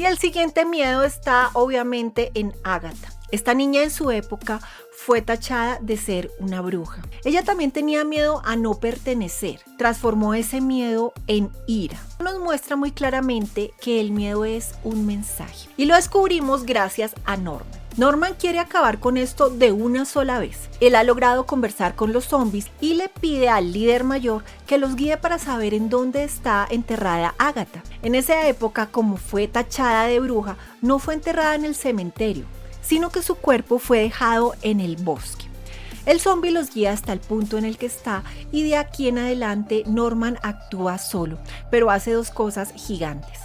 Y el siguiente miedo está obviamente en Ágata. Esta niña en su época fue tachada de ser una bruja. Ella también tenía miedo a no pertenecer. Transformó ese miedo en ira. Nos muestra muy claramente que el miedo es un mensaje. Y lo descubrimos gracias a Norman. Norman quiere acabar con esto de una sola vez. Él ha logrado conversar con los zombies y le pide al líder mayor que los guíe para saber en dónde está enterrada Ágata. En esa época, como fue tachada de bruja, no fue enterrada en el cementerio, sino que su cuerpo fue dejado en el bosque. El zombie los guía hasta el punto en el que está y de aquí en adelante Norman actúa solo, pero hace dos cosas gigantes.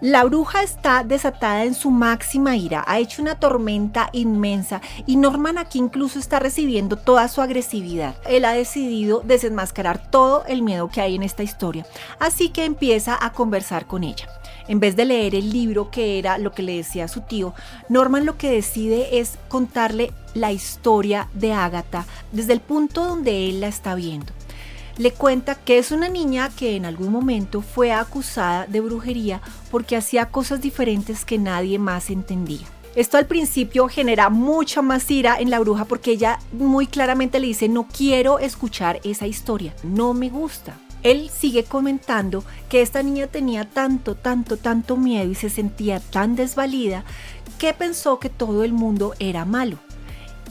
La bruja está desatada en su máxima ira, ha hecho una tormenta inmensa y Norman aquí incluso está recibiendo toda su agresividad. Él ha decidido desenmascarar todo el miedo que hay en esta historia, así que empieza a conversar con ella. En vez de leer el libro, que era lo que le decía a su tío, Norman lo que decide es contarle la historia de Ágata desde el punto donde él la está viendo. Le cuenta que es una niña que en algún momento fue acusada de brujería porque hacía cosas diferentes que nadie más entendía. Esto al principio genera mucha más ira en la bruja porque ella muy claramente le dice: no quiero escuchar esa historia, no me gusta. Él sigue comentando que esta niña tenía tanto miedo y se sentía tan desvalida que pensó que todo el mundo era malo.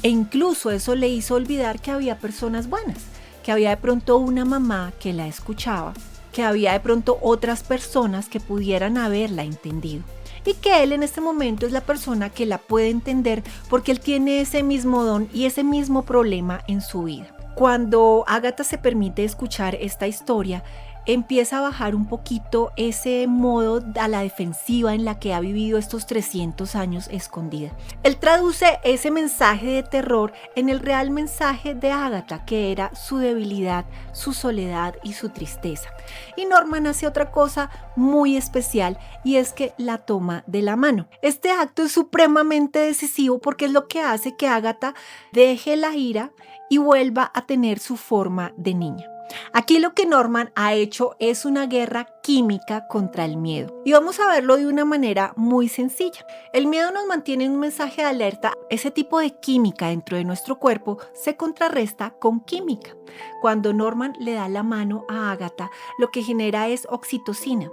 E incluso eso le hizo olvidar que había personas buenas, que había de pronto una mamá que la escuchaba, que había de pronto otras personas que pudieran haberla entendido. Y que él en este momento es la persona que la puede entender porque él tiene ese mismo don y ese mismo problema en su vida. Cuando Ágata se permite escuchar esta historia, empieza a bajar un poquito ese modo a la defensiva en la que ha vivido estos 300 años escondida. Él traduce ese mensaje de terror en el real mensaje de Ágata, que era su debilidad, su soledad y su tristeza. Y Norman hace otra cosa muy especial y es que la toma de la mano. Este acto es supremamente decisivo porque es lo que hace que Ágata deje la ira y vuelva a tener su forma de niña. Aquí lo que Norman ha hecho es una guerra química contra el miedo. Y vamos a verlo de una manera muy sencilla. El miedo nos mantiene en un mensaje de alerta. Ese tipo de química dentro de nuestro cuerpo se contrarresta con química. Cuando Norman le da la mano a Ágata, lo que genera es oxitocina.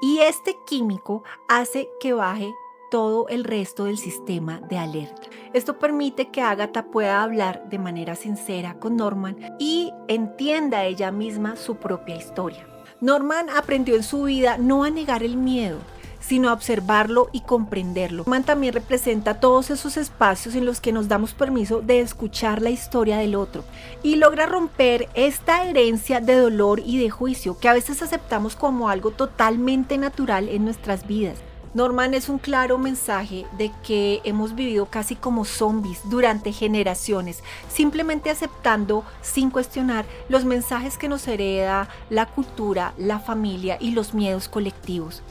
Y este químico hace que baje todo el resto del sistema de alerta. Esto permite que Ágata pueda hablar de manera sincera con Norman y entienda ella misma su propia historia. Norman aprendió en su vida no a negar el miedo, sino a observarlo y comprenderlo. Norman también representa todos esos espacios en los que nos damos permiso de escuchar la historia del otro y logra romper esta herencia de dolor y de juicio que a veces aceptamos como algo totalmente natural en nuestras vidas. Norman es un claro mensaje de que hemos vivido casi como zombies durante generaciones, simplemente aceptando sin cuestionar los mensajes que nos hereda la cultura, la familia y los miedos colectivos.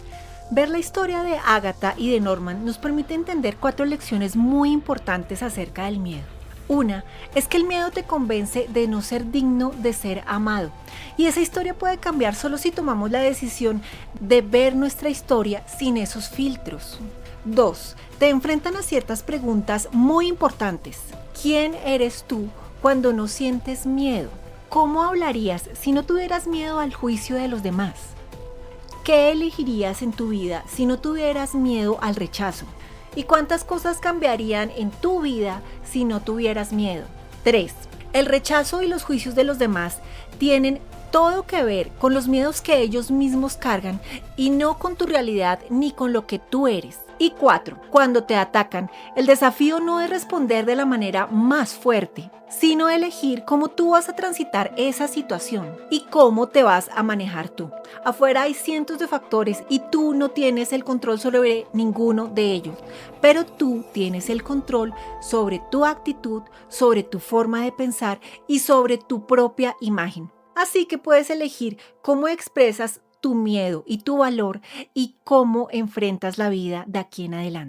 Ver la historia de Ágata y de Norman nos permite entender 4 lecciones muy importantes acerca del miedo. Una es que el miedo te convence de no ser digno de ser amado. Y esa historia puede cambiar solo si tomamos la decisión de ver nuestra historia sin esos filtros. 2. Te enfrentan a ciertas preguntas muy importantes. ¿Quién eres tú cuando no sientes miedo? ¿Cómo hablarías si no tuvieras miedo al juicio de los demás? ¿Qué elegirías en tu vida si no tuvieras miedo al rechazo? ¿Y cuántas cosas cambiarían en tu vida si no tuvieras miedo? 3. El rechazo y los juicios de los demás tienen todo que ver con los miedos que ellos mismos cargan y no con tu realidad ni con lo que tú eres. Y 4. Cuando te atacan, el desafío no es responder de la manera más fuerte, sino elegir cómo tú vas a transitar esa situación y cómo te vas a manejar tú. Afuera hay cientos de factores y tú no tienes el control sobre ninguno de ellos, pero tú tienes el control sobre tu actitud, sobre tu forma de pensar y sobre tu propia imagen. Así que puedes elegir cómo expresas tu miedo y tu valor y cómo enfrentas la vida de aquí en adelante.